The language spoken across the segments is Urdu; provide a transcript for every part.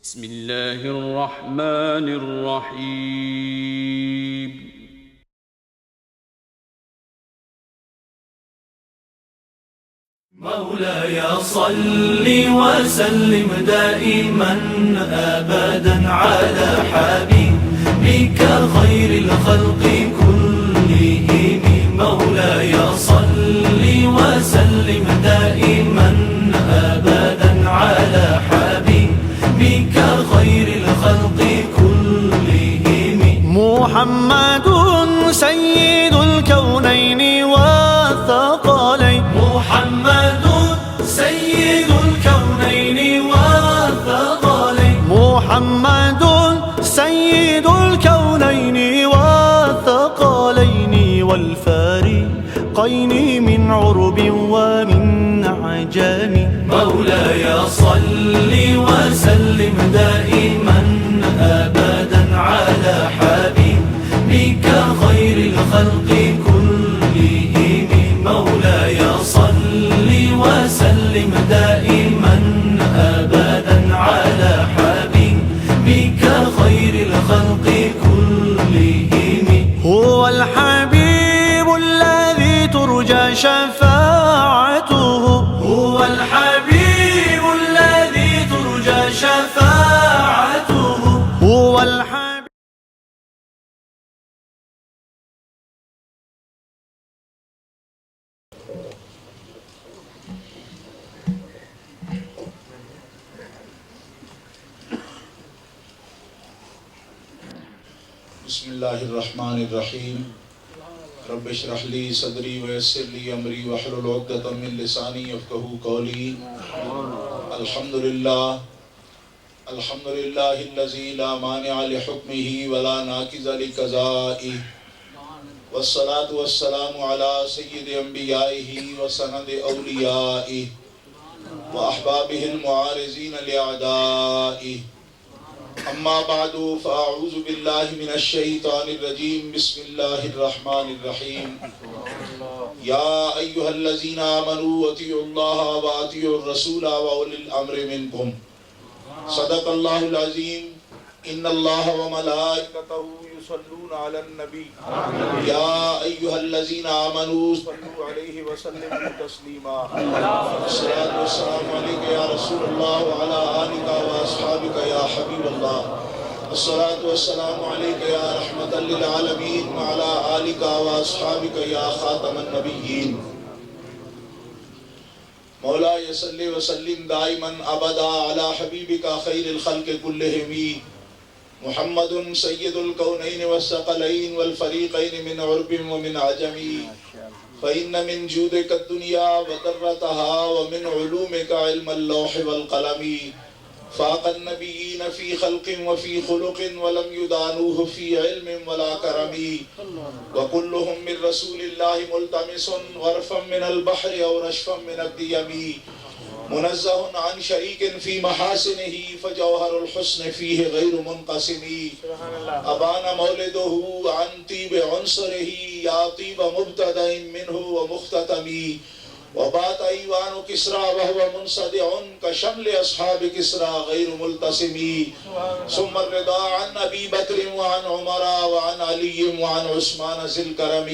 بسم الله الرحمن الرحيم. مولاي صل وسلم دائما أبدا على حبيبك خير الخلق كلهم. مولاي صل وسلم دائما أبدا على حبيبك خير الخلق كلهم. محمد سيد الكونين والثقلين. محمد سيد الكونين والثقلين. محمد سيد الكونين والثقلين والفريقين من عرب ومن عجم. مولاي صل وسلم دائما أبدا على حبيبك خير الخلق كلهم. مولاي صل وسلم دائما أبدا على حبيبك خير الخلق كلهم. هو الحبيب الذي ترجى شفاعته. هو الحبيب الذي ترجى شفاعته. هو الحبيب. بسم اللہ الرحمن الرحیم. رب اشرح لی صدری ویسر لی امری واحلل عقدۃ من لسانی یفقہوا قولی. الحمدللہ الذی لا مانع لحکمہ ولا ناقض لقضائہ والصلاة والسلام علی سید انبیائہ وسند اولیائہ واحبابہ المعارضین لاعدائہ. اما بعد فاعوذ باللہ من الشیطان الرجیم. بسم اللہ الرحمن الرحیم. یا ایہا الذین آمنوا اطیعوا اللہ واطیعوا الرسول واولی الامر منکم. صدق اللہ العظیم. ان اللہ وملائکتہ یصلون علی النبی یا ایہا الذین آمنوا صلوا علیہ وسلموا تسلیما. الصلاۃ والسلام علیک یا رسول اللہ وعلی آلک واصحابک یا حبیب اللہ. الصلاۃ والسلام علیک یا رحمۃ للعالمین وعلی آلک واصحابک یا خاتم النبیین. مولاي صل وسلم دائما ابدا على حبيبك خير الخلق كلهم. محمد سيد الكونين والثقلين والفريقين من عرب ومن عجم. فإن من جودك الدنيا وضرتها ومن علومك علم اللوح والقلم. فاق النبيين في خلق وفي خلق ولم يدانوه في علم ولا كرم. وكلهم من رسول الله ملتمس غرفا من البحر أو رشفا من الديم. منزه عن شريك في محاسنه فجوهر الحسن فيه غير منقسم. أبان مولده عن طيب عنصره يا طيب مبتدأ منه ومختتم. وبات ايوان كسرى وهو منصدع كشمل اصحاب كسرى غير ملتسم. ثم الرضا عن ابي بكر وعن عمر وعن علي وعن عثمان ذي الكرم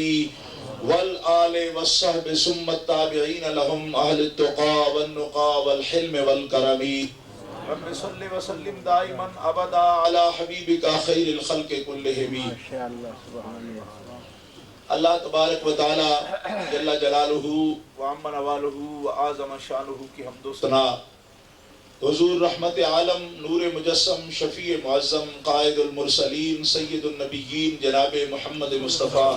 والآل والصحب ثم التابعين لهم اهل التقى والنقى والحلم والكرم. رب صل وسلم دائما ابدا على حبيبك خير الخلق كلهم. اللہ تبارک و تعالی جل جلالہ وعم نوالہ وعظم شانہ کی حمد و ثنا حضور رحمت عالم نور مجسم شفیع معظم قائد المرسلین سید النبیین جناب محمد مصطفیٰ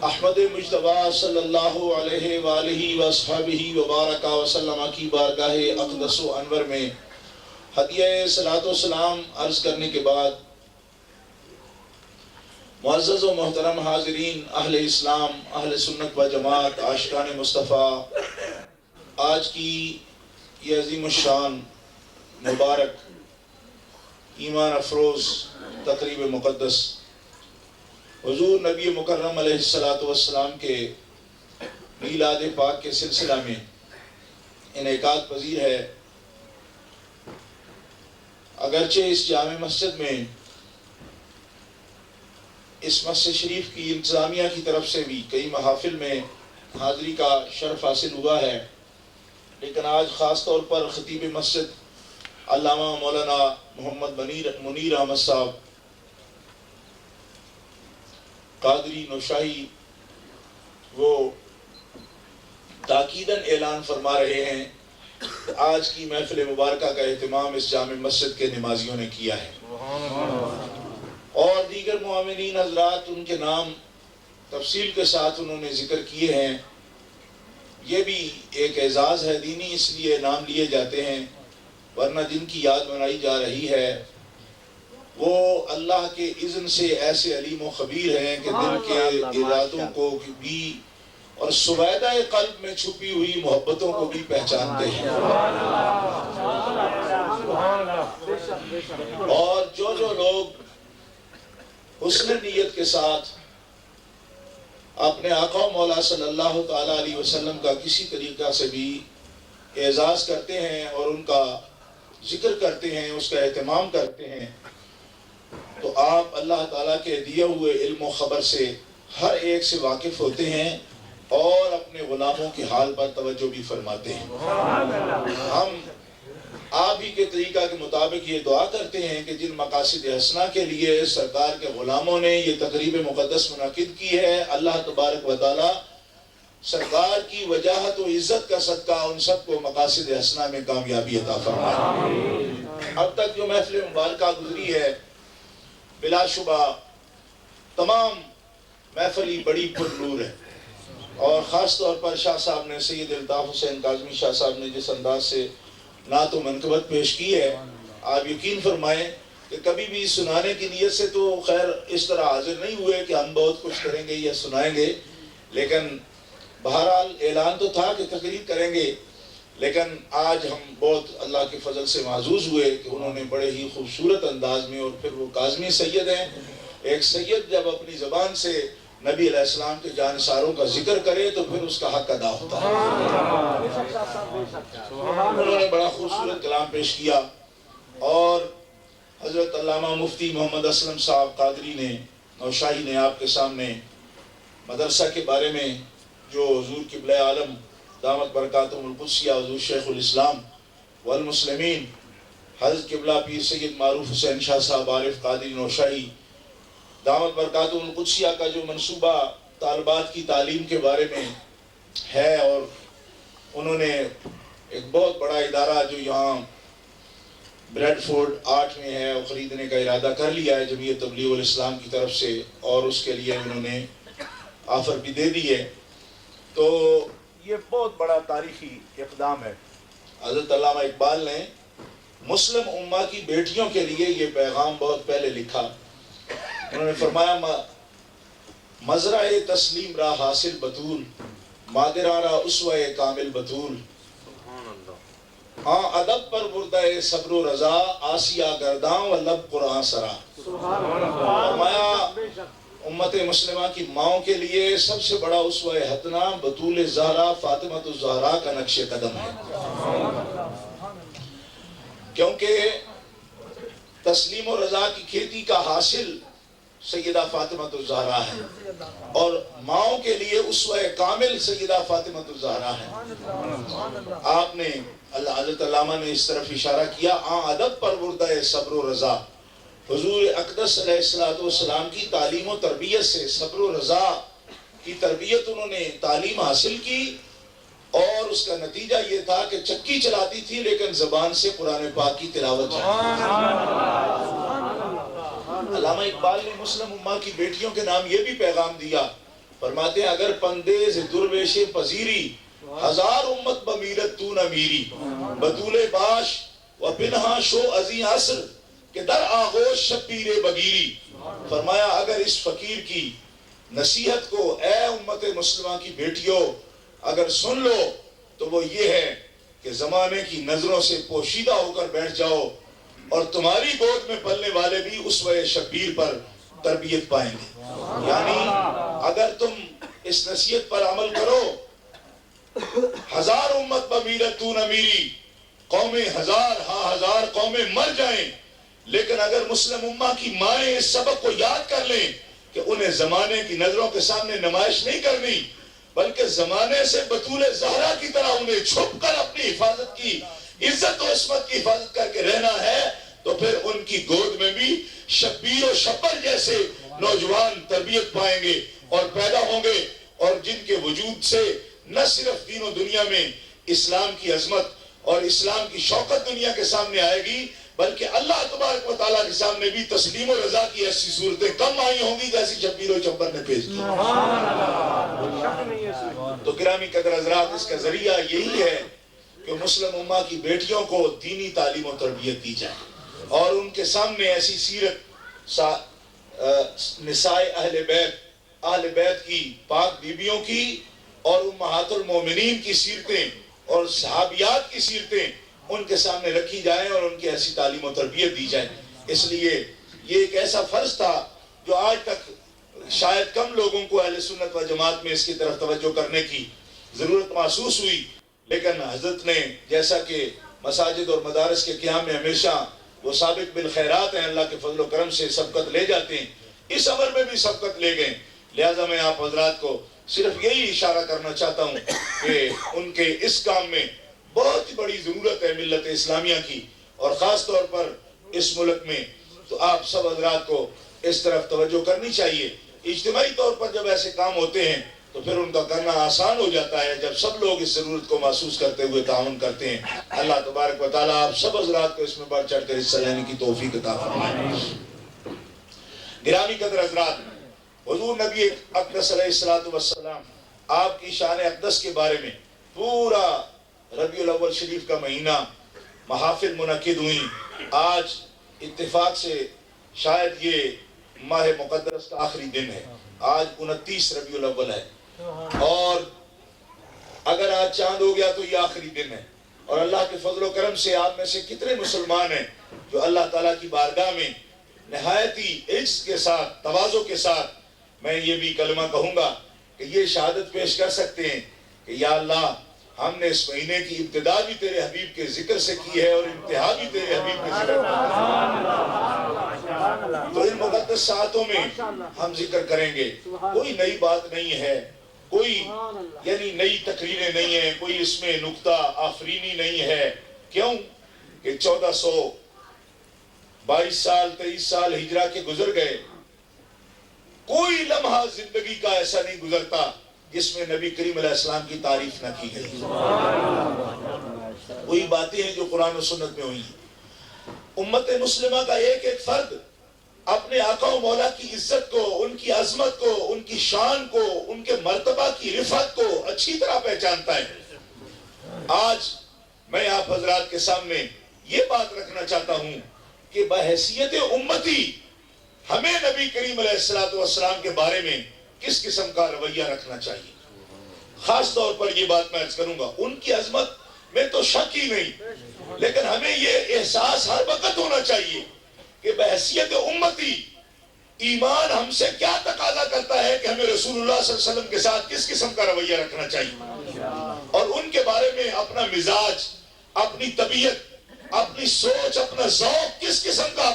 احمد مجتبی صلی اللہ علیہ وآلہ وصحبہ وبارک وسلم کی بارگاہ اقدس و انور میں ہدیہ صلاۃ و سلام عرض کرنے کے بعد معزز و محترم حاضرین، اہل اسلام، اہل سنت و جماعت، عاشقان مصطفیٰ، آج کی یہ عظیم الشان مبارک ایمان افروز تقریب مقدس حضور نبی مکرم علیہ السلام کے میلاد پاک کے سلسلہ میں انعقاد پذیر ہے. اگرچہ اس جامع مسجد میں اس مسجد شریف کی انتظامیہ کی طرف سے بھی کئی محافل میں حاضری کا شرف حاصل ہوا ہے، لیکن آج خاص طور پر خطیب مسجد علامہ مولانا محمد منیر احمد صاحب قادری نوشاہی وہ تاکیداً اعلان فرما رہے ہیں کہ آج کی محفل مبارکہ کا اہتمام اس جامع مسجد کے نمازیوں نے کیا ہے، اور دیگر معاونین حضرات ان کے نام تفصیل کے ساتھ انہوں نے ذکر کیے ہیں۔ یہ بھی ایک اعزاز ہے دینی، اس لیے نام لیے جاتے ہیں، ورنہ جن کی یاد منائی جا رہی ہے وہ اللہ کے اذن سے ایسے علیم و خبیر ہیں کہ دل کے ارادوں کو بھی اور سویدہ قلب میں چھپی ہوئی محبتوں کو بھی پہچانتے ہیں، اور جو لوگ حسن نیت کے ساتھ اپنے آقا و مولا صلی اللہ تعالیٰ علیہ وسلم کا کسی طریقہ سے بھی اعزاز کرتے ہیں اور ان کا ذکر کرتے ہیں، اس کا اہتمام کرتے ہیں، تو آپ اللہ تعالیٰ کے دیے ہوئے علم و خبر سے ہر ایک سے واقف ہوتے ہیں اور اپنے غلاموں کے حال پر توجہ بھی فرماتے ہیں۔ ہم آپ ہی کے طریقہ کے مطابق یہ دعا کرتے ہیں کہ جن مقاصد حسنہ کے لیے سرکار کے غلاموں نے یہ تقریب مقدس منعقد کی ہے، اللہ تبارک و تعالی سرکار کی وجاہت و عزت کا صدقہ ان سب کو مقاصد حسنہ میں کامیابی عطا فرمائے۔ اب تک جو محفل مبارکہ گزری ہے بلا شبہ تمام محفلی بڑی پرنور ہے، اور خاص طور پر شاہ صاحب نے سید الطاف حسین کاظمی شاہ صاحب نے جس انداز سے نعت و منقبت پیش کی ہے، آپ یقین فرمائیں کہ کبھی بھی سنانے کی نیت سے تو خیر اس طرح حاضر نہیں ہوئے کہ ہم بہت کچھ کریں گے یا سنائیں گے، لیکن بہرحال اعلان تو تھا کہ تقریر کریں گے، لیکن آج ہم بہت اللہ کے فضل سے معزوز ہوئے کہ انہوں نے بڑے ہی خوبصورت انداز میں، اور پھر وہ کاظمی سید ہیں، ایک سید جب اپنی زبان سے نبی علیہ السلام کے جانثاروں کا ذکر کرے تو پھر اس کا حق ادا ہوتا ہے۔ انہوں نے بڑا خوبصورت کلام پیش کیا، اور حضرت علامہ مفتی محمد اسلم صاحب قادری نے نوشاہی نے آپ کے سامنے مدرسہ کے بارے میں جو حضور قبلہ عالم دامت برکاتہم القدسیہ حضور شیخ الاسلام والمسلمین حضرت قبلہ پیر سید معروف حسین شاہ صاحب عارف قادری نوشاہی دامت برکاتہم القدسیہ کا جو منصوبہ طالبات کی تعلیم کے بارے میں ہے، اور انہوں نے ایک بہت بڑا ادارہ جو یہاں بریڈ فورڈ 8 میں ہے وہ خریدنے کا ارادہ کر لیا ہے جمعیت تبلیغ الاسلام کی طرف سے، اور اس کے لیے انہوں نے آفر بھی دے دی ہے، تو یہ بہت بڑا تاریخی اقدام ہے۔ حضرت علامہ اقبال نے مسلم امہ کی بیٹیوں کے لیے یہ پیغام بہت پہلے لکھا، انہوں نے فرمایا مزرع تسلیم را حاصل بطول، مادرارا اسوہ کامل بطول، ادب پر بردہ صبر و رضا، آسیہ گرداں و لب قرآن سرا۔ فرمایا امت مسلمہ کی ماؤں کے لیے سب سے بڑا اسوہ حسنہ بطول زہرا فاطمۃ الزہرا کا نقش قدم ہے، کیونکہ تسلیم و رضا کی کھیتی کا حاصل سیدہ فاطمۃ الزہرا ہے، اور ماؤں کے لیے اسوہ کامل سیدہ فاطمۃ الزہرا ہے۔ آپ نے حضرت علامہ نے اس طرف اشارہ کیا، ادب پر بردہ صبر و رضا، حضور اقدس علیہ السلام کی تعلیم و تربیت سے صبر و رضا کی تربیت انہوں نے تعلیم حاصل کی، اور اس کا نتیجہ یہ تھا کہ چکی چلاتی تھی لیکن زبان سے قرآن پاک کی تلاوت جاتی۔ علامہ اقبال نے مسلم امہ کی بیٹیوں کے نام یہ بھی پیغام دیا، فرماتے ہیں اگر پندیز درویش پذیری، ہزار امت بمیرت تو نہ میری، بطول باش و پنہا شو ازی عصر کہ در آغوش شبیر بگیری۔ فرمایا اگر اس فقیر کی نصیحت کو اے امت مسلمہ کی بیٹیوں اگر سن لو تو وہ یہ ہے کہ زمانے کی نظروں سے پوشیدہ ہو کر بیٹھ جاؤ، اور تمہاری گود میں پلنے والے بھی اسوہ شبیر پر تربیت پائیں گے۔ یعنی اگر تم اس نصیحت پر عمل کرو، ہزار امت بمیرت تو نہ میری، قومیں ہزار ہزار قومیں مر جائیں لیکن اگر مسلم امہ کی مائیں اس سبق کو یاد کر لیں کہ انہیں زمانے کی نظروں کے سامنے نمائش نہیں کرنی، بلکہ زمانے سے بطول زہرا کی طرح انہیں چھپ کر اپنی حفاظت کی، عزت و عصمت کی حفاظت کر کے رہنا ہے، تو پھر ان کی گود میں بھی شبیر و شبر جیسے نوجوان تربیت پائیں گے اور پیدا ہوں گے، اور جن کے وجود سے نہ صرف دین و دنیا میں اسلام کی عظمت اور اسلام کی شوکت دنیا کے سامنے آئے گی، بلکہ اللہ تبارک و تعالیٰ کے سامنے بھی تسلیم و رضا کی ایسی صورتیں کم آئی ہوں گی جیسی شبیر و شبر نے پیش کی۔ تو گرامی قدر حضرات، اس کا ذریعہ یہی ہے کہ مسلم امہ کی بیٹیوں کو دینی تعلیم و تربیت دی جائے، اور ان کے سامنے ایسی سیرت نساء اہل بیت کی، پاک بیویوں کی اور امہات المومنین کی سیرتیں اور صحابیات کی سیرتیں ان کے سامنے رکھی جائیں اور ان کی ایسی تعلیم و تربیت دی جائے۔ اس لیے یہ ایک ایسا فرض تھا جو آج تک شاید کم لوگوں کو اہل سنت و جماعت میں اس کی طرف توجہ کرنے کی ضرورت محسوس ہوئی، لیکن حضرت نے جیسا کہ مساجد اور مدارس کے قیام میں ہمیشہ وہ سابق بالخیرات ہیں، اللہ کے فضل و کرم سے سبقت لے جاتے ہیں، اس عمر میں بھی سبقت لے گئے۔ لہٰذا میں آپ حضرات کو صرف یہی اشارہ کرنا چاہتا ہوں کہ ان کے اس کام میں بہت بڑی ضرورت ہے ملت اسلامیہ کی، اور خاص طور پر اس ملک میں، تو آپ سب حضرات کو اس طرف توجہ کرنی چاہیے۔ اجتماعی طور پر جب ایسے کام ہوتے ہیں تو پھر ان کا کرنا آسان ہو جاتا ہے جب سب لوگ اس ضرورت کو محسوس کرتے ہوئے تعاون کرتے ہیں۔ اللہ تبارک و تعالیٰ آپ سب حضرات کو اس میں بڑھ چڑھ کر حصہ لینے کی توفیق عطا فرمائے۔ گرامی قدر حضرات، حضور نبی اقدس علیہ السلام آپ کی شان اقدس کے بارے میں پورا ربیع الاول شریف کا مہینہ محافل منعقد ہوئیں۔ آج اتفاق سے شاید یہ ماہ مقدس کا آخری دن ہے، آج 29 ربیع الاول ہے، اور اگر آج چاند ہو گیا تو یہ آخری دن ہے، اور اللہ کے فضل و کرم سے آپ میں سے کتنے مسلمان ہیں جو اللہ تعالیٰ کی بارگاہ میں نہایت ہی عجز کے ساتھ، تواضع کے ساتھ، میں یہ بھی کلمہ کہوں گا کہ یہ شہادت پیش کر سکتے ہیں کہ یا اللہ، ہم نے اس مہینے کی ابتدا بھی تیرے حبیب کے ذکر سے کی ہے اور انتہا بھی تیرے حبیب کے ذکر سے۔ تو ان مقدس ساعتوں میں ہم ذکر کریں گے، کوئی نئی بات نہیں ہے، کوئی یعنی نئی تقریریں نہیں ہیں، کوئی اس میں نکتہ آفرینی نہیں ہے۔ کیوں کہ 1422 سال 23 سال ہجرہ کے گزر گئے، کوئی لمحہ زندگی کا ایسا نہیں گزرتا جس میں نبی کریم علیہ السلام کی تعریف نہ کی گئی۔ وہی باتیں ہیں جو قرآن و سنت میں ہوئی ہیں۔ امت مسلمہ کا ایک ایک فرد اپنے آقا و مولا کی عزت کو، ان کی عظمت کو، ان کی شان کو، ان کے مرتبہ کی رفعت کو اچھی طرح پہچانتا ہے۔ آج میں آپ حضرات کے سامنے یہ بات رکھنا چاہتا ہوں کہ بحیثیت امتی ہمیں نبی کریم علیہ السلام کے بارے میں کس قسم کا رویہ رکھنا چاہیے۔ خاص طور پر یہ بات میں عرض کروں گا، ان کی عظمت میں تو شک ہی نہیں، لیکن ہمیں یہ احساس ہر وقت ہونا چاہیے کہ بحیثیت امتی ایمان ہم سے کیا تقاضا کرتا ہے کہ ہمیں رسول اللہ صلی اللہ علیہ وسلم کے ساتھ کس قسم کا رویہ رکھنا چاہیے، اور ان کے بارے میں اپنا مزاج، اپنی طبیعت، اپنی سوچ، اپنا ذوق کس قسم کا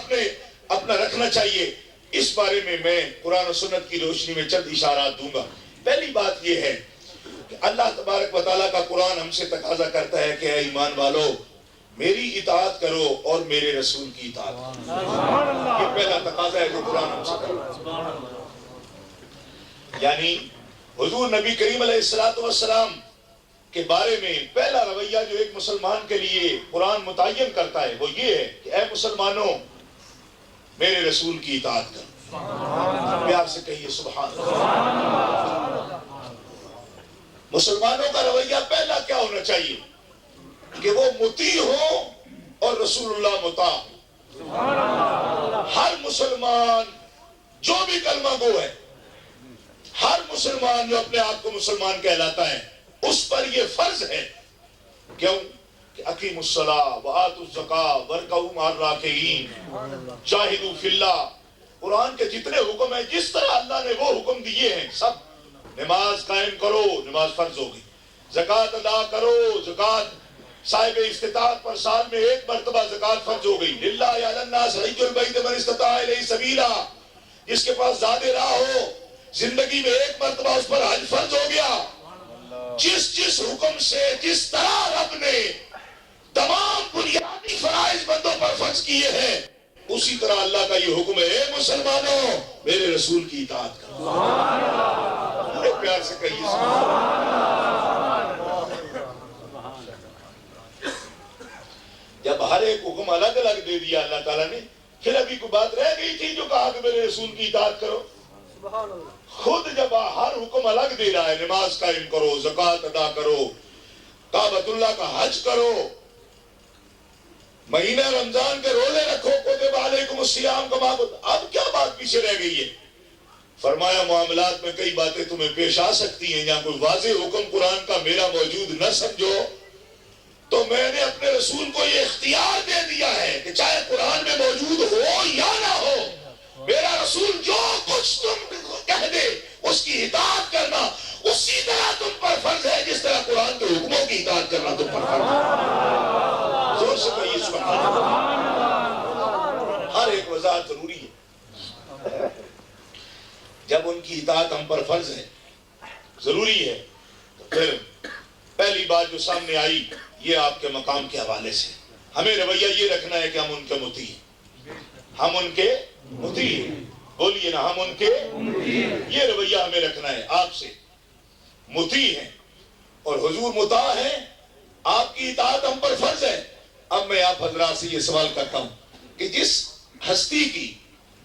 اپنا رکھنا چاہیے، اس بارے میں میں قرآن و سنت کی روشنی میں چند اشارات دوں گا۔ پہلی بات یہ ہے کہ اللہ تبارک و تعالیٰ کا قرآن ہم سے تقاضا کرتا ہے کہ اے ایمان والو، میری اطاعت کرو اور میرے رسول کی اطاعت کرو۔ یہ پہلا تقاضا ہے جو قرآن ہم سے کرتا ہے۔ یعنی حضور نبی کریم علیہ السلام کے بارے میں پہلا رویہ جو ایک مسلمان کے لیے قرآن متعین کرتا ہے وہ یہ ہے کہ اے مسلمانوں، میرے رسول کی اطاعت کرو۔ پیار سے کہیے سبحان اللہ۔ مسلمانوں کا رویہ پہلا کیا ہونا چاہیے کہ وہ مطیع ہو اور رسول اللہ مطاع ہو۔ ہر مسلمان جو بھی کلمہ گو ہے، ہر مسلمان جو اپنے آپ کو مسلمان کہلاتا ہے، اس پر یہ فرض ہے۔ کیوں کہ اقیموا الصلاۃ وآتوا الزکاۃ وارکعوا مع الراکعین جاہدوا فی اللہ، قرآن کے جتنے حکم ہیں، جس طرح اللہ نے وہ حکم دیے ہیں، سب نماز قائم کرو، نماز فرض ہوگی، زکوٰۃ ادا کرو، زکوٰۃ صاحب استطاعت پر سال میں 1 مرتبہ زکوٰۃ فرض ہو گئی. للہ علی الناس حج البیت من استطاع الیہ سبیلا. جس کے پاس زیادہ راہ ہو, زندگی میں 1 مرتبہ اس پر حج فرض ہو گیا. جس حکم سے جس طرح رب نے تمام بنیادی فرائض بندوں پر فرض کیے ہیں, اسی طرح اللہ کا یہ حکم ہے, اے مسلمانوں میرے رسول کی اطاعت کرو. بڑے پیار سے کہیے جب ہر ایک حکم الگ الگ دے دیا اللہ تعالیٰ نے, پھر ابھی کوئی بات رہ گئی تھی جو کہا کہ میرے رسول کی اطاعت کرو. خود جب ہر حکم الگ دے رہا ہے, نماز قائم کرو, زکوٰۃ ادا کرو, کعبۃ اللہ کا حج کرو, مہینہ رمضان کے روزے رکھو, کتب علیکم الصیام کما کتب, اب کیا بات پیچھے رہ گئی ہے؟ فرمایا معاملات میں کئی باتیں تمہیں پیش آ سکتی ہیں, یا کوئی واضح حکم قرآن کا میرا موجود نہ سمجھو تو میں نے اپنے رسول کو یہ اختیار دے دیا ہے کہ چاہے قرآن میں موجود ہو یا نہ ہو, میرا رسول جو کچھ تم کہہ دے اس کی اطاعت کرنا اسی طرح تم پر فرض ہے جس طرح قرآن کے حکموں کی اطاعت کرنا تم پر فرض ہے. زور سے کہیے سبحان اللہ. ہر ایک وضاحت ضروری ہے. جب ان کی اطاعت ہم پر فرض ہے, ضروری ہے, تو پھر پہلی بات جو سامنے آئی یہ آپ کے مقام کے حوالے سے ہمیں رویہ یہ رکھنا ہے کہ ہم ان کے مطیع ہیں. ہم ان کے مطیع ہیں, بولیے نا, ہم ان کے یہ رویہ ہمیں رکھنا ہے. آپ سے مطیع ہیں اور حضور مطاع ہیں, آپ کی اطاعت ہم پر فرض ہے. اب میں آپ حضرات سے یہ سوال کرتا ہوں کہ جس ہستی کی,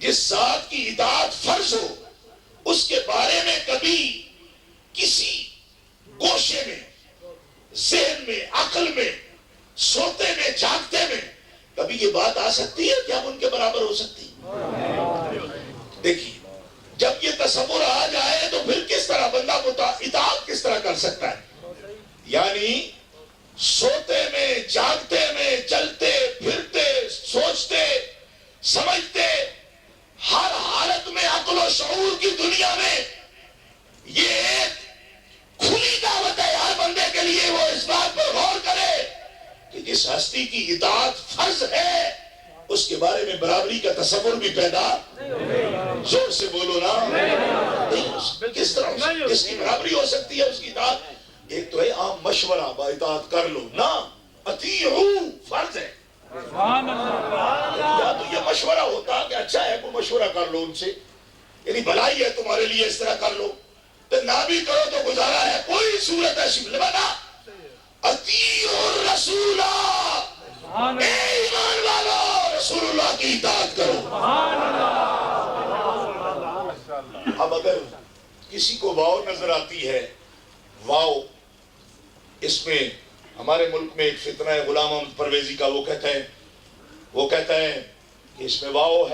جس ذات کی اطاعت فرض ہو, اس کے بارے میں کبھی کسی گوشے میں, ذہن میں, عقل میں, سوتے میں, جاگتے میں کبھی یہ بات آ سکتی ہے کہ ہم ان کے برابر ہو سکتی؟ دیکھیے, جب یہ تصور آ جائے تو پھر کس طرح بندہ اطاعت کس طرح کر سکتا ہے؟ یعنی سوتے میں, جاگتے میں, چلتے پھرتے, سوچتے, سمجھتے, ہر حالت میں عقل و شعور کی دنیا میں یہ ایک کھلی دعوت ہے ہر بندے کے لیے. وہ اس بات پر غور کرے کہ جس ہستی کی اطاعت فرض ہے اس کے بارے میں برابری کا تصور بھی پیدا, زور سے بولو نا, کس طرح جس کی برابری ہو سکتی ہے اس کی اطاعت؟ ایک تو ہے عام مشورہ, با اطاعت کر لو نا, اطیعوا فرض ہے. یا تو یہ مشورہ ہوتا کہ اچھا ہے کوئی مشورہ کر لو ان سے, یعنی بھلائی ہے تمہارے لیے, اس طرح کر لو, تو نہ بھی کرو تو گزارا ہے, کوئی صورت ایسی بنا. اطیعوا الرسول, اے ایمان والو رسول اللہ کی اطاعت کرو. اب اگر کسی کو واو نظر آتی ہے, واو اس میں ہمارے ملک میں ایک فتنہ ہے غلام احمد پرویزی کا, وہ کہتا ہے کہ اس میں واو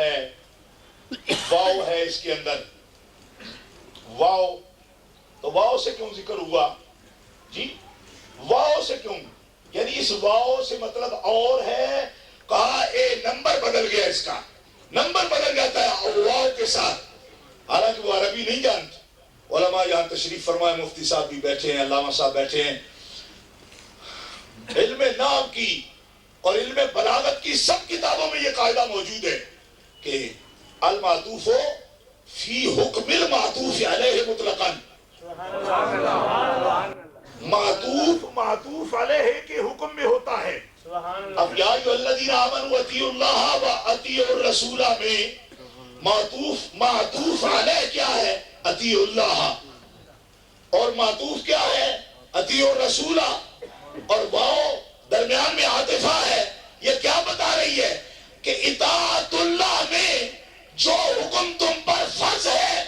ہے اس کے اندر. واو تو واو سے کیوں ذکر ہوا جی؟ واو سے کیوں, یعنی اس واو سے مطلب اور ہے, کہا اے نمبر بدل گیا, اس کا نمبر بدل جاتا ہے واو کے ساتھ. حالانکہ وہ عربی نہیں جانتے. علماء یہاں تشریف فرمائے, مفتی صاحب بھی بیٹھے ہیں, علامہ صاحب بیٹھے ہیں, علم نحو کی اور علم بلاغت کی سب کتابوں میں یہ قاعدہ موجود ہے کہ المعطوف فی حکم المعطوف علیہ مطلقاً. معطوف علیہ کے حکم میں ہوتا ہے. اب یا ایھا الذین آمنوا اطیعوا اللہ واطیعوا الرسول میں معطوف علیہ کیا ہے؟ اطیعوا اللہ, اور معطوف کیا ہے؟ اطیعوا الرسول, اور واو درمیان میں عاطفہ ہے. یہ کیا بتا رہی ہے کہ اطاعت اللہ میں جو حکم تم پر فرض ہے,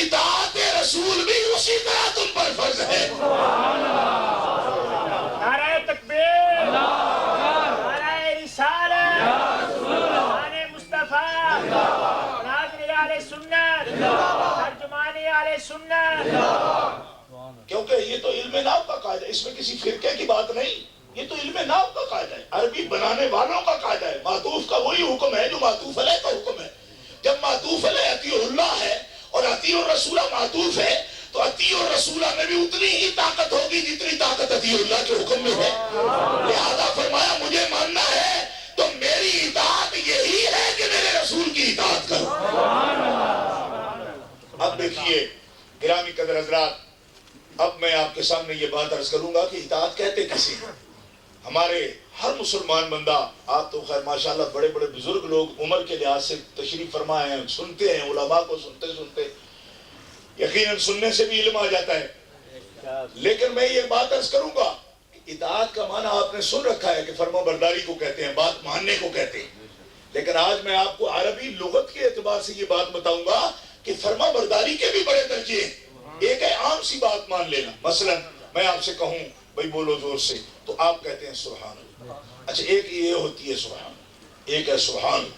اطاعت رسول بھی اسی طرح تم پر فرض ہے. نعرہ تکبیر, نعرہ رسالت, نعرہ مصطفیٰ, ناظرین علیہ سنت, ترجمان علیہ سنت. کیونکہ یہ تو علم نحو کا قاعدہ ہے, اس میں کسی فرقے کی بات نہیں, یہ تو علم نحو کا قاعدہ ہے, عربی بنانے والوں کا قاعدہ ہے. معطوف کا وہی حکم ہے جو معطوف علیہ کا حکم ہے. جب معطوف علیہ اطیعوا اللہ ہے اور اطیعوا الرسول معطوف ہے, تو تو اطیع الرسول میں بھی اتنی ہی طاقت ہوگی جتنی طاقت اطیع اللہ کے حکم میں ہے. لہذا فرمایا مجھے ماننا ہے تو میری اطاعت یہی ہے کہ میرے رسول کی اطاعت کرو. اب دیکھیے گرامی قدر حضرات، اب میں آپ کے سامنے یہ بات عرض کروں گا کہ اطاعت کہتے کسی ہیں. ہمارے ہر مسلمان بندہ، آپ تو خیر ماشاءاللہ بڑے بڑے بزرگ لوگ عمر کے لحاظ سے تشریف فرما ہیں، سنتے ہیں، علماء کو سنتے سنتے یقیناً سننے سے بھی علم آ جاتا ہے. لیکن میں یہ بات عرض کروں گا کہ اطاعت کا معنی آپ نے سن رکھا ہے کہ فرما برداری کو کہتے ہیں، بات ماننے کو کہتے ہیں. لیکن آج میں آپ کو عربی لغت کے اعتبار سے یہ بات بتاؤں گا کہ فرما برداری کے بھی بڑے درجے ہیں. ایک ہے عام سی بات مان لینا، مثلا میں آپ سے کہوں بھائی بولو زور سے تو آپ کہتے ہیں سبحان اللہ. اچھا ایک یہ ہوتی ہے سبحان، ایک ہے سبحان.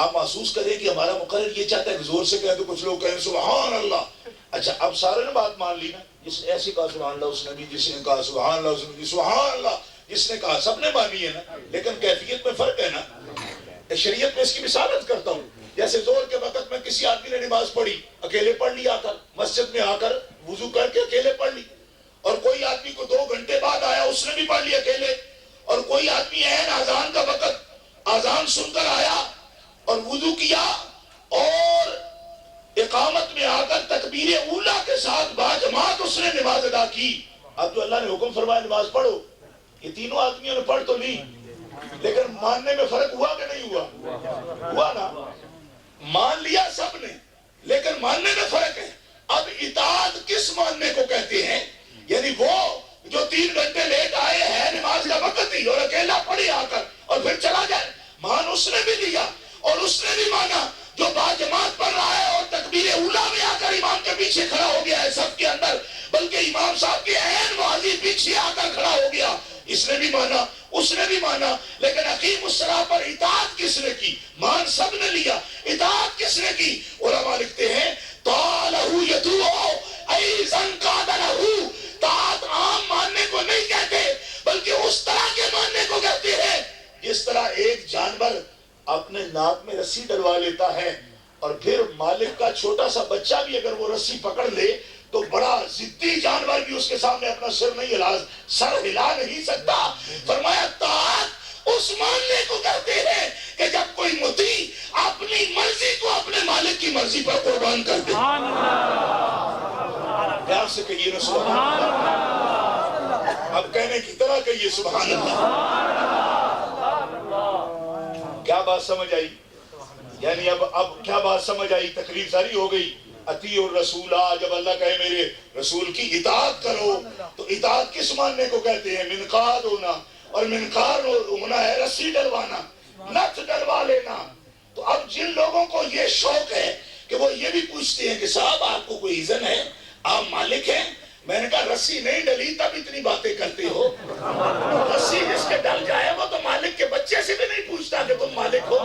آپ محسوس کریں کہ ہمارا مقرر یہ چاہتا ہے کہ زور سے کہیں تو کچھ لوگ کہیں سبحان اللہ. اچھا اب سارے نے بات مان لی نا، جس نے ایسی کہا سبحان اللہ اس نے بھی، جس نے کہا سبحان اللہ اس نے بھی سبحان اللہ، جس نے کہا سب نے مانی ہے نا. لیکن کیفیت میں فرق ہے نا. شریعت میں اس کی مثالت کرتا ہوں. جیسے زور کے وقت میں کسی آدمی نے نماز پڑھی، اکیلے پڑھ لی، آ کر مسجد میں آ کر وضو کر کے اکیلے پڑھ لی. اور کوئی آدمی کو 2 گھنٹے بعد آیا، اس نے بھی پڑھ لی اکیلے. اور کوئی آدمی عین اذان کا وقت اذان سن کر آیا اور وضو کیا اور اقامت میں آ کر تکبیر اولا کے ساتھ باجماعت اس نے نماز ادا کی. اب جو اللہ نے حکم فرمایا نماز پڑھو، یہ تینوں آدمیوں نے پڑھ تو لی، لیکن ماننے میں فرق ہوا کہ نہیں ہوا؟ ہوا نا. مان لیا سب نے لیکن ماننے میں فرق ہے. اب اطاعت کس ماننے کو کہتے ہیں؟ یعنی وہ جو 3 گھنٹے لیٹ آئے ہیں نماز کا وقت ہی اور اکیلا پڑھی آ کر اور پھر چلا جائے، مان اس نے بھی لیا اور اس نے بھی مانا. جو باجماعت پڑھ رہا ہے اور تکبیر اولا میں آ کر امام کے پیچھے کھڑا ہو گیا ہے صف کے اندر، بلکہ امام صاحب کے عین مؤذن پیچھے آ کر کھڑا ہو گیا، اس نے بھی مانا اس نے بھی مانا. لیکن اقیم الصلاۃ پر اطاعت کس نے کی؟ مان سب نے لیا، اطاعت کس نے کی؟ علماء لکھتے ہیں طالہ یدعو ایضا قاد لہ. اطاعت عام ماننے کو نہیں کہتے بلکہ اس طرح کے ماننے کو کہتے ہیں جس طرح ایک جانور اپنے ناک میں رسی ڈلوا لیتا ہے اور پھر مالک کا چھوٹا سا بچہ بھی اگر وہ رسی پکڑ لے تو بڑا ضدی جانور بھی اس کے سامنے اپنا سر ہلا نہیں سکتا. فرمایا طاعت اس ماننے کو کہتے ہیں کہ جب کوئی مطیع اپنی مرضی کو اپنے مالک کی مرضی پر قربان کر دے. پیار سے کہیے نا سبحان اللہ. اب کہنے کی طرح کہیے سبحان اللہ. کیا بات سمجھ آئی؟ یعنی اب کیا بات سمجھ آئی؟ تقریر ساری ہو گئی. اطیع الرسول، جب اللہ کہے میرے رسول کی اطاعت کرو تو اطاعت کس ماننے کو کہتے ہیں؟ منقاد ہونا. اور منقار ہونا ہے رسی ڈلوانا، نت ڈلوا لینا. تو اب جن لوگوں کو یہ شوق ہے کہ وہ یہ بھی پوچھتے ہیں کہ صاحب آپ کو کوئی اذن ہے، آپ مالک ہیں، میں نے کہا رسی نہیں ڈلی تب اتنی باتیں کرتے ہو. رسی جس کے ڈل جائے وہ تو مالک کے بچے سے بھی نہیں پوچھتا کہ تم مالک ہو.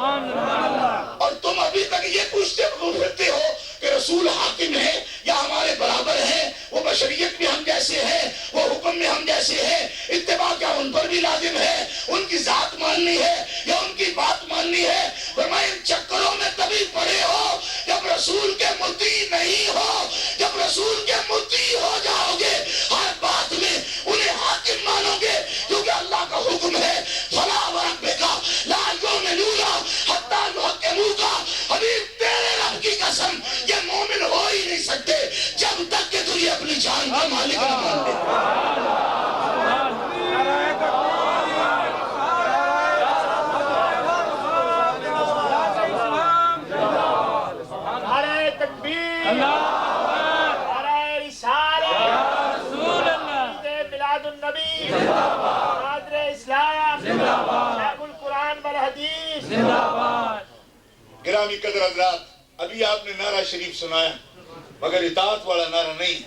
اور تم ابھی تک یہ پوچھتے پھرتے ہو کہ رسول حاکم ہے یا ہمارے برابر ہیں، وہ بشریت میں ہم جیسے ہیں، وہ حکم میں ہم جیسے ہیں، اتباع کیا ان پر بھی لازم ہے؟ ان کی ذات ماننی ہے یا ان کی بات ماننی ہے؟ فرمایا ان چکروں میں تبھی پڑے ہو جب رسول کے مطیع نہیں ہو. جب رسول کے مطیع ہو جاؤ گے ہر بات میں انہیں حاکم مانو گے، کیونکہ اللہ کا حکم ہے فلا وربک لا یؤمنون حتی یحکموک. حبیب تیرے رب کی قسم یہ مومن ہو ہی نہیں سکتے جب تک کہ تجھے اپنی جان کا مالک نہ مان لے. نعرہ تکبیر، نعرہ رسالت، عید میلاد النبی، نادر اسلام، شیخ القرآن والحدیث. گرامی قدر حضرات، ابھی آپ نے نعرہ شریف سنایا مگر اطاعت والا نعرہ نہیں.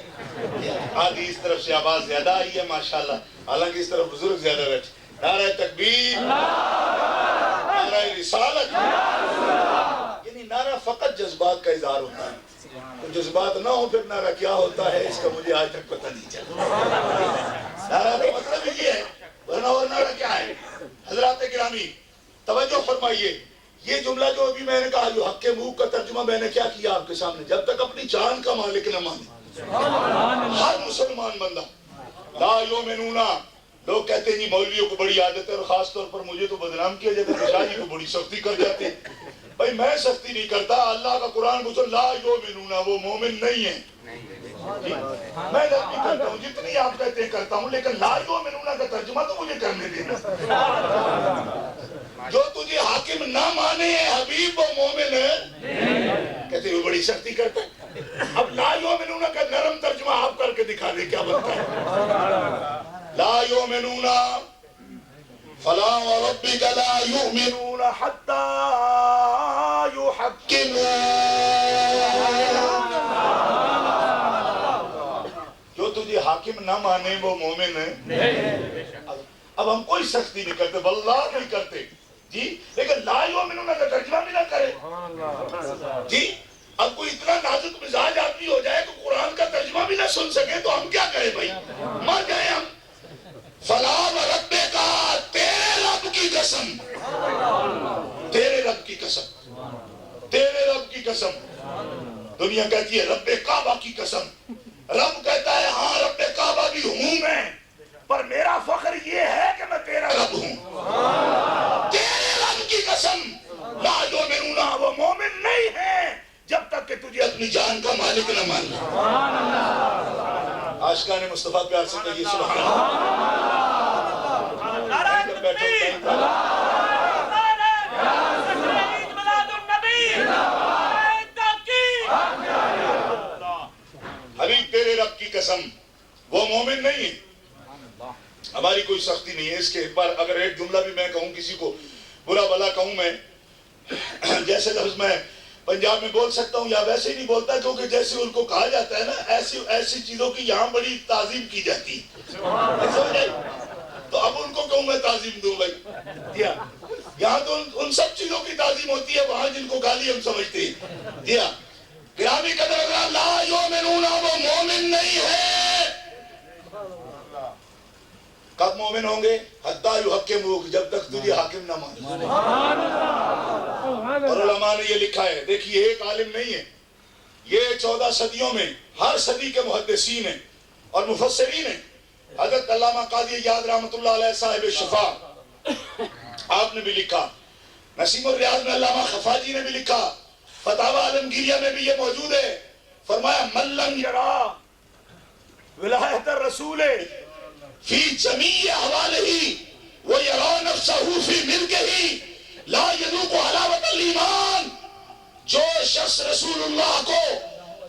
آدھی اس طرف سے آواز زیادہ آئی ہے ماشاءاللہ، حالانکہ اس طرف بزرگ زیادہ بیٹھے. نعرہ تکبیر، نعرہ رسالت. یعنی نعرہ فقط جذبات کا اظہار ہوتا ہے. تو جذبات نہ ہو پھر نعرہ کیا ہوتا ہے اس کا مجھے آج تک پتہ نہیں چلا. نعرہ کا مطلب یہ ہے، ورنہ اور نعرہ کیا ہے؟ حضرات گرامی توجہ فرمائیے. یہ جملہ جو ابھی میں نے کہا جو حق کے منہ کا ترجمہ میں نے کیا کیا آپ کے سامنے، جب تک اپنی جان کا مالک نہ مانے ہر مسلمان بندہ لا یؤمنون. لوگ کہتے ہیں جی مولویوں کو بڑی عادت ہے اور خاص طور پر مجھے تو بدنام کیا جاتا ہے، شاہ جی کو بڑی سختی کر جاتے ہیں. بھائی میں سختی نہیں کرتا، اللہ کا قرآن کو لا یؤمنون، وہ مومن نہیں ہے. میں غلطی کرتا ہوں، جتنی آپ کہتے ہیں کرتا ہوں، لیکن لا یؤمنون کا ترجمہ تو مجھے کرنے دینا. جو تجھے حاکم نہ مانے حبیب وہ مومن ہے، کہتے ہیں وہ بڑی سختی کرتا ہے. اب لا یؤمنون کا نرم ترجمہ آپ کر کے دکھا دیں کیا بنتا ہے. لا یؤمنون فلا وربک لا یؤمنون حتی جو تجھے حاکم نہ مانے وہ مومن ہے. اب ہم کوئی سختی نہیں کرتے، واللہ نہیں کرتے جی، لیکن لا یؤمنون کا ترجمہ بھی نہ کرے جی. اب کوئی اتنا نازک مزاج آدمی ہو جائے کہ قرآن کا ترجمہ بھی نہ سن سکے تو ہم کیا کریں بھائی، مر جائیں ہم. فلا وربک، تیرے رب کی قسم، تیرے رب کی قسم، تیرے رب کی قسم. دنیا کہتی ہے رب کعبہ کی قسم، رب کہتا ہے ہاں رب کعبہ بھی ہوں میں، پر میرا فخر یہ ہے کہ میں تیرا رب ہوں. تیرے رب کی قسم لا یؤمنون، وہ مومن نہیں ہے جب تک کہ تجھے اپنی جان کا مالک نہ مان لے. عاشقان مصطفیٰ پیار سے کہیے سبحان اللہ. حبیب تیرے رب کی قسم وہ مومن نہیں ہے. ہماری کوئی سختی نہیں ہے اس کے پر. اگر ایک جملہ بھی میں کہوں کسی کو برا بلا کہوں، میں جیسے لفظ میں پنجاب میں بول سکتا ہوں یا ویسے ہی نہیں بولتا، کیونکہ جیسے ان کو کہا جاتا ہے نا ایسی چیزوں کی یہاں بڑی تعظیم کی جاتی ہے، تو اب ان کو کہوں میں تعظیم دوں بھائی. جی ہاں، یہاں تو ان سب چیزوں کی تعظیم ہوتی ہے، وہاں جن کو گالی ہم سمجھتے ہیں. جی ہاں، گرامی قدر اگر لا یؤمنون، وہ مومن نہیں ہے. کب مومن ہوں گے؟ حتی یحکموک، جب تک تجھے حاکم نہ مانے. اور علماء نے یہ لکھا ہے، دیکھیے ایک عالم نہیں ہے، یہ 14 صدیوں میں ہر صدی کے محدثین ہیں اور مفسرین ہیں. حضرت علامہ قاضی یاد رحمۃ اللہ علیہ صاحب شفا آپ نے بھی لکھا، نسیم الریاض میں علامہ خفاجی نے بھی لکھا، فتاوی عالمگیریہ میں بھی یہ موجود ہے. فرمایا من لم یرا ولایت الرسول فی جمیع احوالہ ویرا نفسہ فی ملکہ لا یذوق حلاوت الایمان. جو شخص رسول اللہ کو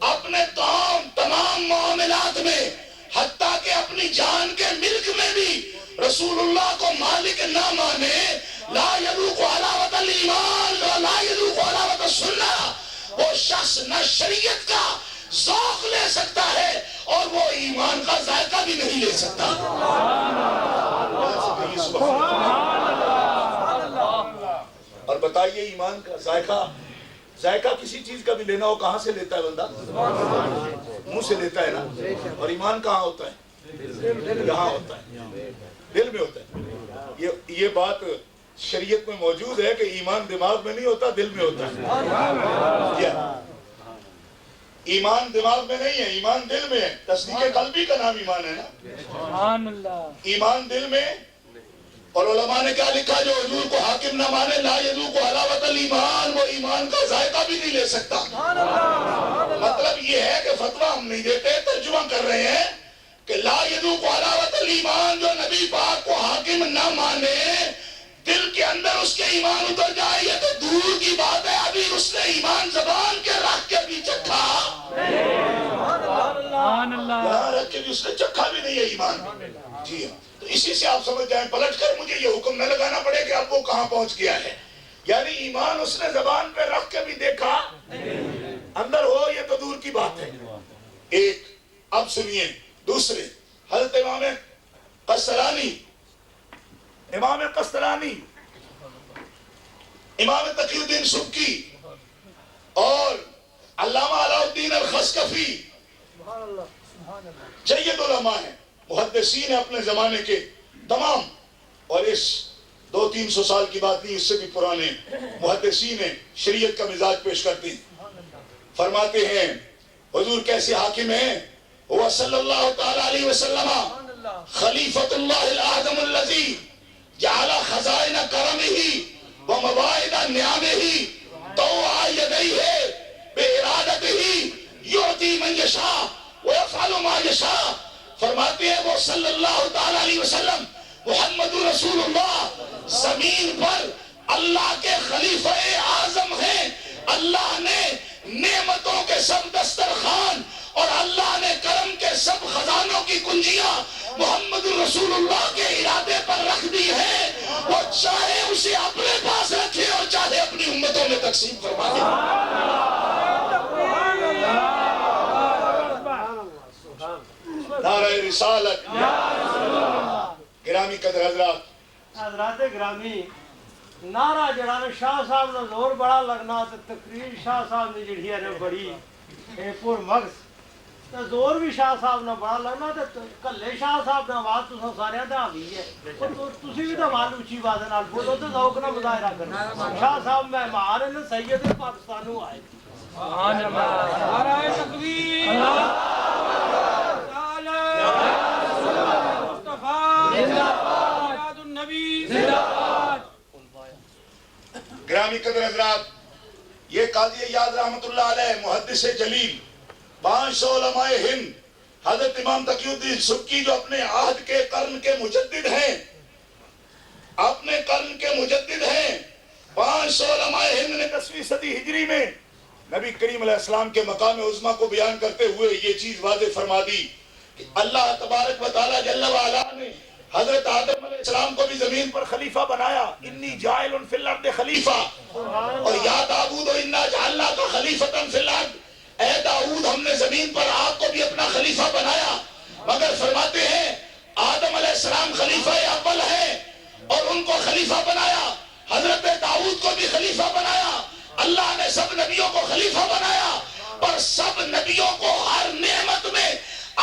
اپنے تمام معاملات میں حتیٰ کہ اپنی جان کے ملک میں بھی رسول اللہ کو مالک نہ مانے، لا یذوق حلاوت الایمان لا یذوق حلاوت السنہ، وہ شخص نہ شریعت کا ذوق لے سکتا ہے اور وہ ایمان کا ذائقہ بھی نہیں لے سکتا. اور بتائیے ایمان کا ذائقہ کسی چیز کا بھی لینا ہو کہاں سے لیتا ہے بندہ؟ منہ سے لیتا ہے نا. اور ایمان کہاں ہوتا ہے؟ یہاں ہوتا ہے، دل میں ہوتا ہے. یہ بات شریعت میں موجود ہے کہ ایمان دماغ میں نہیں ہوتا، دل میں ہوتا ہے. ایمان دماغ میں نہیں ہے، ایمان دل میں ہے. تصدیق قلبی کا نام ایمان ہے نا. ایمان دل میں. اور علماء نے کیا لکھا؟ جو حضور کو حاکم نہ مانے لا یذوق حلاوت الایمان، وہ ایمان کا ذائقہ بھی نہیں لے سکتا. مطلب یہ ہے کہ فتویٰ ہم نہیں دیتے، ترجمہ کر رہے ہیں کہ لا یذوق حلاوت الایمان، جو نبی پاک کو حاکم نہ مانے، دل کے اندر اس کے ایمان اتر جائے یہ تو دور کی بات ہے، ابھی اس نے ایمان زبان کے رکھ کے بھی چکھا، یہاں رکھ کے بھی اس نے چکھا بھی نہیں ہے ایمان. جی ہاں، تو اسی سے آپ سمجھ جائیں پلٹ کر مجھے یہ حکم نہ لگانا پڑے کہ اب وہ کہاں پہنچ گیا ہے. یعنی ایمان اس نے زبان پہ رکھ کے بھی دیکھا، اندر ہو یہ تو دور کی بات ہے. ایک اب سنیے دوسرے، حضرت امام قسطلانی، امام تقی الدین سبکی اور علامہ علاء الدین الخسکفی جید علماء ہیں، محدثین ہیں اپنے زمانے کے تمام. اور اس 200-300 سال کی بات نہیں، اس سے بھی پرانے محدثین ہیں، شریعت کا مزاج پیش کرتے ہیں. فرماتے ہیں حضور کیسے حاکم ہیں؟ هو صلی اللہ تعالی علیہ وسلم خلیفۃ اللہ الاعظم الذی جعل خزائن کرمہ ومواعظ نعمہ طوع یدیہ بارادتہ یعطی من یشاء ویفعل ما یشاء. فرماتے ہیں وہ صلی اللہ تعالی علیہ وسلم محمد رسول اللہ زمین پر اللہ کے خلیفہ اعظم ہیں. اللہ نے نعمتوں کے سب دسترخوان اور اللہ نے کرم کے سب خزانوں کی کنجیاں محمد رسول اللہ کے ارادے پر رکھ دی ہیں. وہ چاہے اسے اپنے پاس رکھے اور چاہے اپنی امتوں میں تقسیم فرما دے. نعرہ رسالت. گرامی قدر حضرات گرامی، نعرہ جڑا شاہ صاحب نے زور بڑا لگنا تو تقریر شاہ صاحب نے جڑی ہے بڑی پور مغز تو زور بھی شاہ صاحب نے بڑا لگنا تو کلے شاہ صاحب نے آواز تو سارے آ گئی ہے. تسی بھی تو آواز اچھی بات نال بولو تو ذوق نہ مظاہرہ کرو. شاہ صاحب مہمان نے سید پاکستان آئے. سبحان اللہ. نعرہ تکبیر. گرامی قدر حضرات، یہ قاضی اعیاد رحمت اللہ علیہ محدث جلیل 500 علماء ہند حضرت امام تقی الدین سبکی جو اپنے عہد کے قرن کے مجدد ہیں، اپنے قرن کے مجدد ہیں، 500 علماء ہند نے 10ویں صدی ہجری میں نبی کریم علیہ السلام کے مقام عظمہ کو بیان کرتے ہوئے یہ چیز واضح فرما دی کہ اللہ تبارک و تعالی جل وعلا نے حضرت آدم علیہ السلام کو بھی زمین پر خلیفہ بنایا. انی جاعل فی الارض خلیفہ. اور یا داؤد انا جعلناک خلیفۃ فی الارض، اے داؤد ہم نے زمین پر آپ کو بھی اپنا خلیفہ بنایا. مگر فرماتے ہیں آدم علیہ السلام خلیفہ اول ہے اور ان کو خلیفہ بنایا. حضرت داؤد کو بھی خلیفہ بنایا. اللہ نے سب نبیوں کو خلیفہ بنایا، پر سب نبیوں کو ہر نعمت میں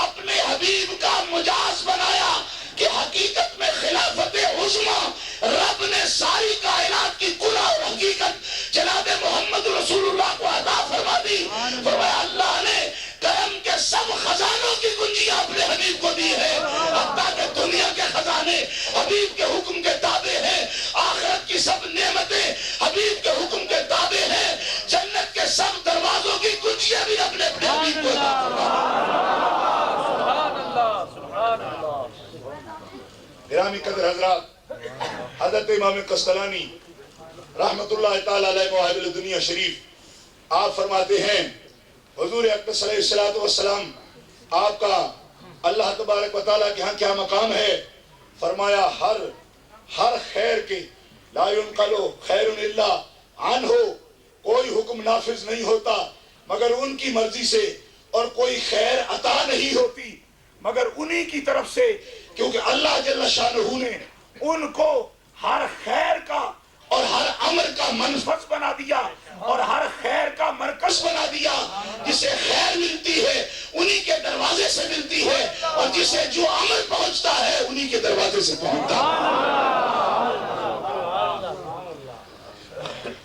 اپنے حبیب کا مجاز بنایا کہ حقیقت میں خلافت عظمہ رب نے ساری کائنات کی کل اور حقیقت جناب محمد رسول اللہ کو عطا فرما دی. فرمایا اللہ نے کرم کے سب خزانوں کی کنجیاں اپنے حبیب کو دی ہے. حتیٰ کہ دنیا کے خزانے حبیب کے حکم کے تابع ہیں، آخرت کی سب نعمتیں حبیب کے حکم کے تابع ہیں، جنت کے سب دروازوں کی کنجیاں بھی اپنے اپنے حبیب کو عطا فرما. گرامی قدر حضرات، حضرت امام قسطلانی رحمت اللہ تعالی علیہ مواہب الدنیا شریف آپ فرماتے ہیں حضور اقدس علیہ السلام آپ کا اللہ تبارک و تعالیٰ کے ہاں کیا مقام ہے. فرمایا ہر خیر کے لا ينقل خیر الا عنہ، کوئی حکم نافذ نہیں ہوتا مگر ان کی مرضی سے، اور کوئی خیر عطا نہیں ہوتی مگر انہی کی طرف سے، کیونکہ اللہ جل شانہ نے ان کو ہر خیر کا اور ہر امر کا منفذ بنا دیا اور ہر خیر کا مرکز بنا دیا. جسے خیر ملتی ہے انہی کے دروازے سے ملتی ہے، اور جسے جو امر پہنچتا ہے انہی کے دروازے سے پہنچتا ہے.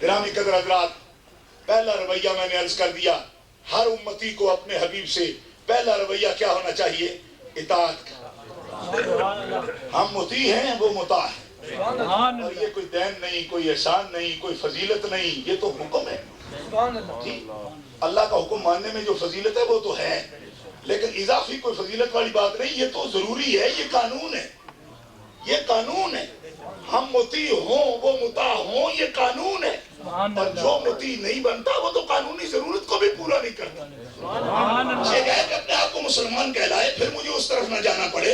گرامی قدر حضرات، پہلا رویہ میں نے عرض کر دیا، ہر امتی کو اپنے حبیب سے پہلا رویہ کیا ہونا چاہیے؟ اطاعت کا. ہم مطیع ہیں، وہ مطاع ہے. اور یہ کوئی دین نہیں، کوئی احسان نہیں، کوئی فضیلت نہیں، یہ تو حکم ہے. جی اللہ کا حکم ماننے میں جو فضیلت ہے وہ تو ہے، لیکن اضافی کوئی فضیلت والی بات نہیں. یہ تو ضروری ہے، یہ قانون ہے، یہ قانون ہے. ہم مطیع ہوں، وہ مطاع ہوں، یہ قانون ہے. اور جو مطیع نہیں بنتا وہ تو قانونی ضرورت کو بھی پورا نہیں کرتا. یہ کہے کہ اپنے آپ کو مسلمان کہلائے پھر مجھے اس طرف نہ جانا پڑے،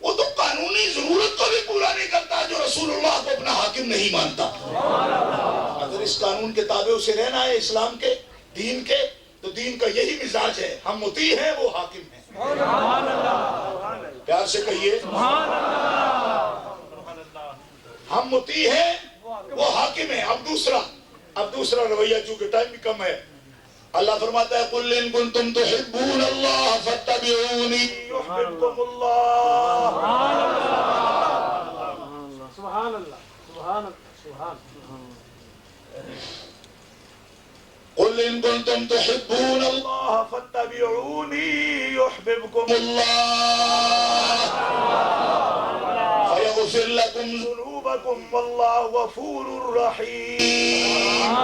وہ تو قانونی ضرورت کو بھی پورا نہیں کرتا جو رسول اللہ کو اپنا حاکم نہیں مانتا. اگر اس قانون کے تابع اسے رہنا ہے اسلام کے دین کے، تو دین کا یہی مزاج ہے، ہم مطیع ہیں، وہ حاکم ہیں. پیار سے کہیے ہم مطیع ہیں، وہ حاکم ہیں. اب دوسرا رویہ، چونکہ ٹائم بھی کم ہے، اللہ فرماتا ہے قُلْ إِن كُنْتُمْ تُحِبُّونَ اللَّهَ فَاتَّبِعُونِي يُحْبِبْكُمُ اللَّهُ. سبحان اللہ، سبحان اللہ، سبحان اللہ. قُلْ قل إن كنتم تحبون الله فاتبعوني يحببكم الله فيغفر لكم ذنوبكم والله غفور رحيم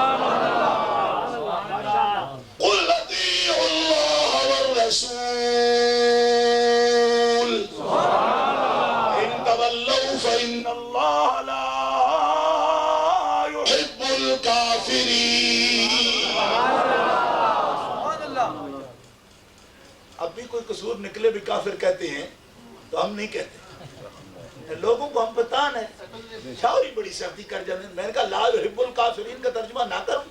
قل أطيعوا الله والرسول إن تولوا فإن الله لا يحب الكافرين. اب بھی کوئی قصور نکلے بھی کافر کہتے ہیں تو ہم نہیں کہتے. لوگوں کو ہم بتانا ہے شاوری بڑی سختی کر جانے. میں نے کہا لا یحب الکافرین کا ترجمہ نہ کروں